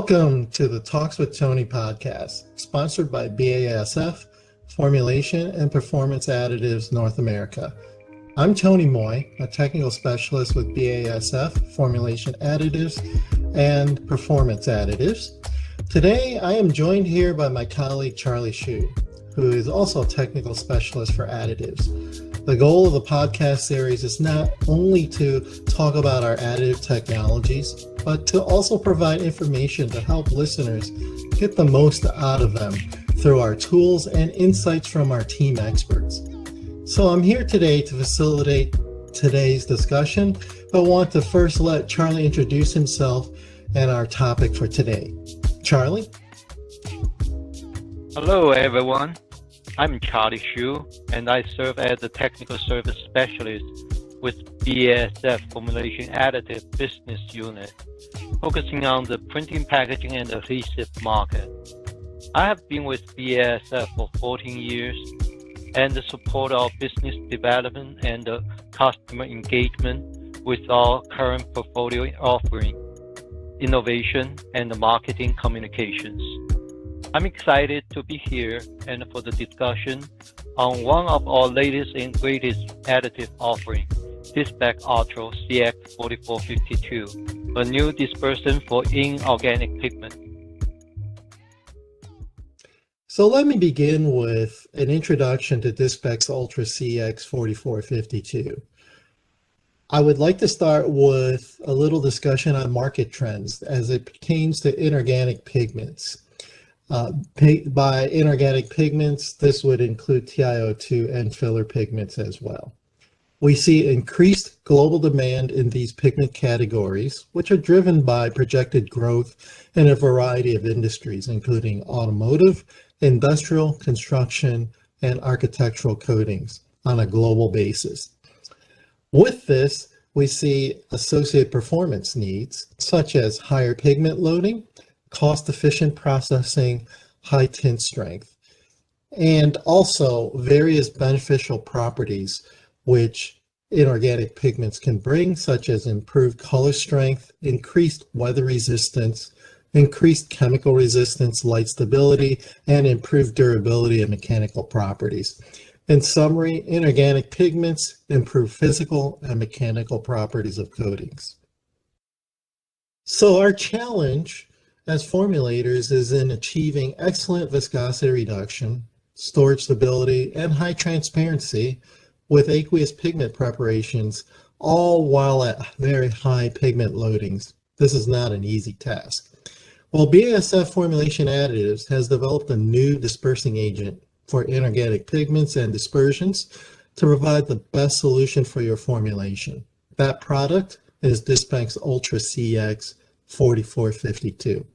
Welcome to the Talks with Tony podcast, sponsored by BASF, Formulation and Performance Additives North America. I'm Tony Moy, a technical specialist with BASF, Formulation Additives and Performance Additives. Today, I am joined here by my colleague Charlie Hsu, who is also a technical specialist for additives. The goal of the podcast series is not only to talk about our additive technologies, but to also provide information to help listeners get the most out of them through our tools and insights from our team experts. So I'm here today to facilitate today's discussion, but want to first let Charlie introduce himself and our topic for today. Charlie? Hello, everyone. I'm Charlie Hsu, and I serve as a technical service specialist with BASF Formulation Additive Business Unit, focusing on the printing, packaging, and adhesive market. I have been with BASF for 14 years and support our business development and customer engagement with our current portfolio offering, innovation, and marketing communications. I'm excited to be here and for the discussion on one of our latest and greatest additive offerings, Dispex Ultra CX4452, a new dispersant for inorganic pigment. So let me begin with an introduction to Dispex Ultra CX4452. I would like to start with a little discussion on market trends as it pertains to inorganic pigments. By inorganic pigments, this would include TiO2 and filler pigments as well. We see increased global demand in these pigment categories, which are driven by projected growth in a variety of industries, including automotive, industrial, construction, and architectural coatings on a global basis. With this, we see associated performance needs, such as higher pigment loading, cost-efficient processing, high tint strength, and also various beneficial properties which inorganic pigments can bring, such as improved color strength, increased weather resistance, increased chemical resistance, light stability, and improved durability and mechanical properties. In summary, inorganic pigments improve physical and mechanical properties of coatings. So our challenge as formulators is in achieving excellent viscosity reduction, storage stability, and high transparency with aqueous pigment preparations, all while at very high pigment loadings. This is not an easy task. Well, BASF Formulation Additives has developed a new dispersing agent for inorganic pigments and dispersions to provide the best solution for your formulation. That product is Dispex Ultra CX 4452.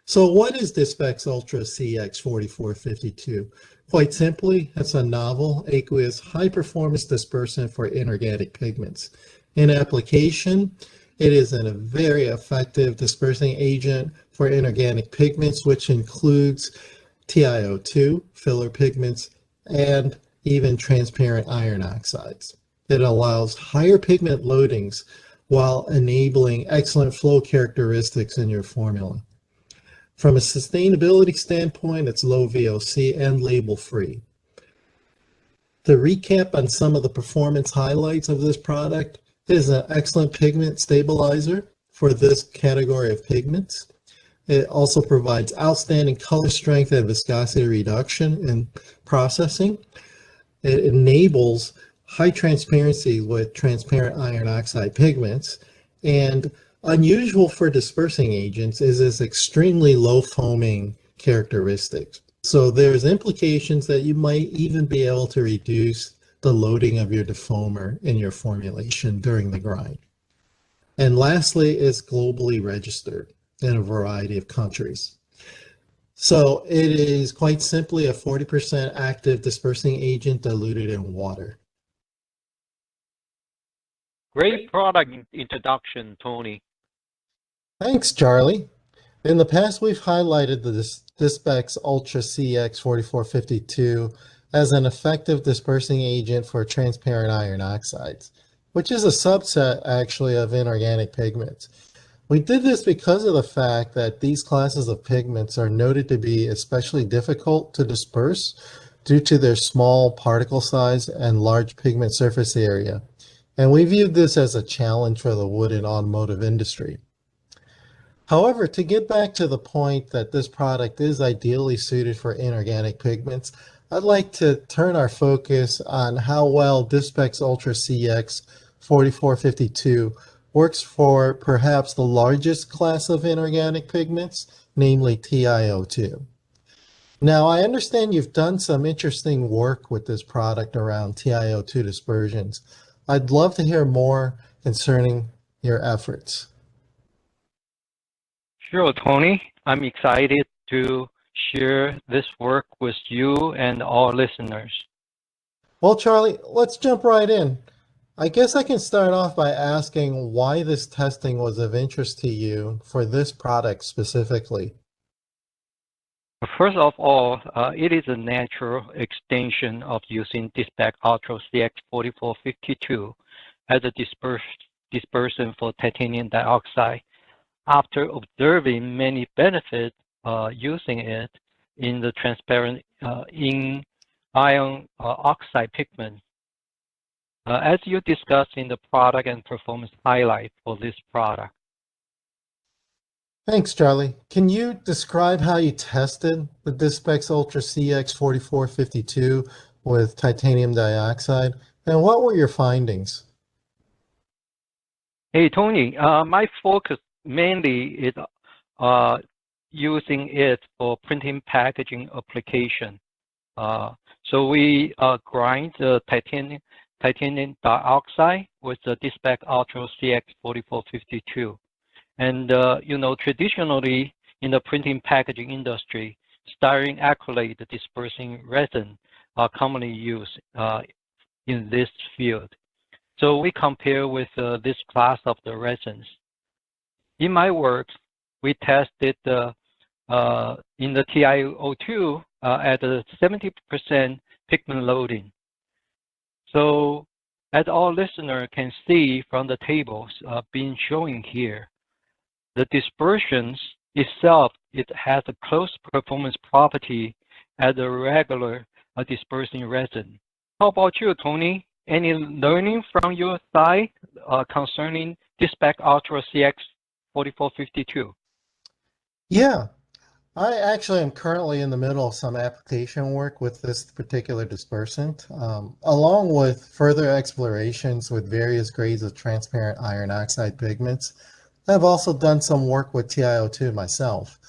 So what is Dispex Ultra CX 4452? Quite simply, it's a novel aqueous high-performance dispersant for inorganic pigments. In application, it is a very effective dispersing agent for inorganic pigments, which includes TiO2, filler pigments, and even transparent iron oxides. It allows higher pigment loadings while enabling excellent flow characteristics in your formula. From a sustainability standpoint, it's low VOC and label-free. To recap on some of the performance highlights of this product, it is an excellent pigment stabilizer for this category of pigments. It also provides outstanding color strength and viscosity reduction in processing. It enables high transparency with transparent iron oxide pigments, and unusual for dispersing agents is its extremely low foaming characteristics. So there's implications that you might even be able to reduce the loading of your defoamer in your formulation during the grind. And lastly, it's globally registered in a variety of countries. So it is quite simply a 40% active dispersing agent diluted in water. Great product introduction, Tony. Thanks, Charlie. In the past, we've highlighted the Dispex Ultra CX 4452 as an effective dispersing agent for transparent iron oxides, which is a subset actually of inorganic pigments. We did this because of the fact that these classes of pigments are noted to be especially difficult to disperse due to their small particle size and large pigment surface area. And we viewed this as a challenge for the wood and automotive industry. However, to get back to the point that this product is ideally suited for inorganic pigments, I'd like to turn our focus on how well Dispex Ultra CX 4452 works for perhaps the largest class of inorganic pigments, namely TiO2. Now, I understand you've done some interesting work with this product around TiO2 dispersions. I'd love to hear more concerning your efforts. Sure, Tony. I'm excited to share this work with you and all listeners. Well, Charlie, let's jump right in. I guess I can start off by asking why this testing was of interest to you for this product specifically. First of all, it is a natural extension of using Dispex Ultra CX4452 as a dispersant for titanium dioxide. After observing many benefits using it in the transparent in iron oxide pigment, as you discussed in the product and performance highlight for this product. Thanks, Charlie. Can you describe how you tested the Dispex Ultra CX 4452 with titanium dioxide, and what were your findings? Hey, Tony, my focus mainly is using it for printing packaging application. So we grind the titanium dioxide with the Dispex Ultra CX4452. And traditionally in the printing packaging industry, styrene acrylate dispersing resin are commonly used in this field. So we compare with this class of the resins. In my work, we tested in the TiO2 at a 70% pigment loading. So as our listener can see from the tables being shown here, the dispersions itself, it has a close performance property as a regular dispersing resin. How about you, Tony? Any learning from your side concerning Dispex Ultra CX 4452? Yeah, I actually am currently in the middle of some application work with this particular dispersant, along with further explorations with various grades of transparent iron oxide pigments. I've also done some work with TiO2 myself.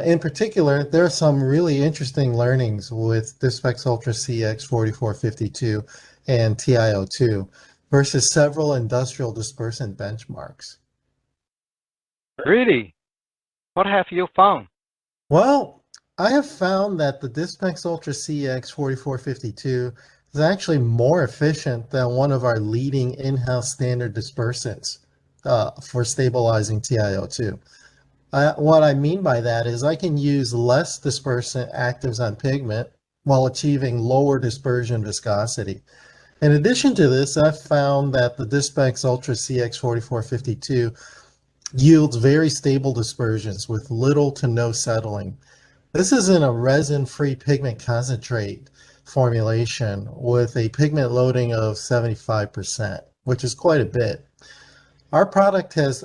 In particular, there are some really interesting learnings with Dispex Ultra CX 4452 and TiO2 versus several industrial dispersant benchmarks. Really? What have you found? Well, I have found that the Dispex Ultra CX 4452 is actually more efficient than one of our leading in-house standard dispersants for stabilizing TiO2. What I mean by that is I can use less dispersant actives on pigment while achieving lower dispersion viscosity. In addition to this, I've found that the Dispex Ultra CX 4452 yields very stable dispersions with little to no settling. This is in a resin-free pigment concentrate formulation with a pigment loading of 75%, which is quite a bit. Our product has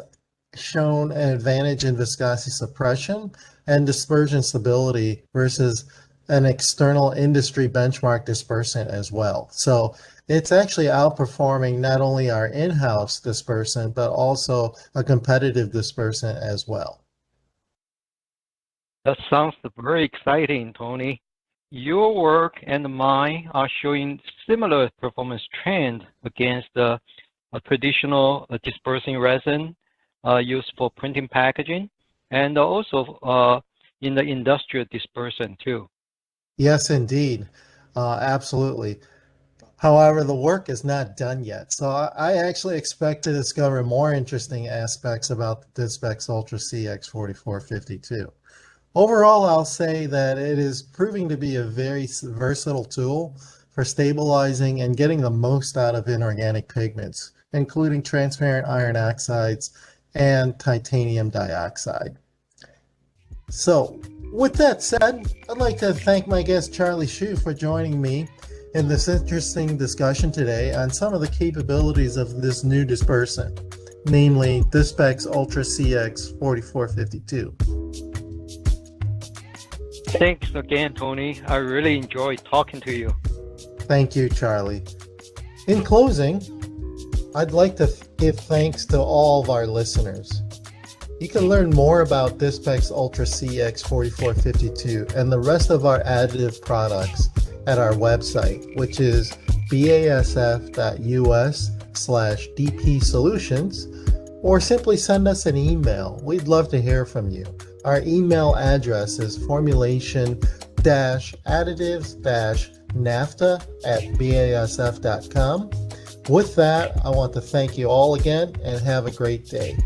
shown an advantage in viscosity suppression and dispersion stability versus an external industry benchmark dispersant as well. So it's actually outperforming not only our in-house dispersant, but also a competitive dispersant as well. That sounds very exciting, Tony. Your work and mine are showing similar performance trend against the traditional dispersing resin used for printing packaging, and also in the industrial dispersant too. Yes, indeed. Absolutely. However, the work is not done yet. So I actually expect to discover more interesting aspects about the Dispex Ultra CX 4452. Overall, I'll say that it is proving to be a very versatile tool for stabilizing and getting the most out of inorganic pigments, including transparent iron oxides and titanium dioxide. So, with that said, I'd like to thank my guest Charlie Hsu for joining me in this interesting discussion today on some of the capabilities of this new dispersant, namely Dispex Ultra CX 4452. Thanks again, Tony. I really enjoyed talking to you. Thank you, Charlie. In closing, I'd like to give thanks to all of our listeners. You can learn more about Dispex Ultra CX 4452 and the rest of our additive products at our website, which is basf.us/DP Solutions, or simply send us an email. We'd love to hear from you. Our email address is formulation-additives-nafta@basf.com. With that, I want to thank you all again and have a great day.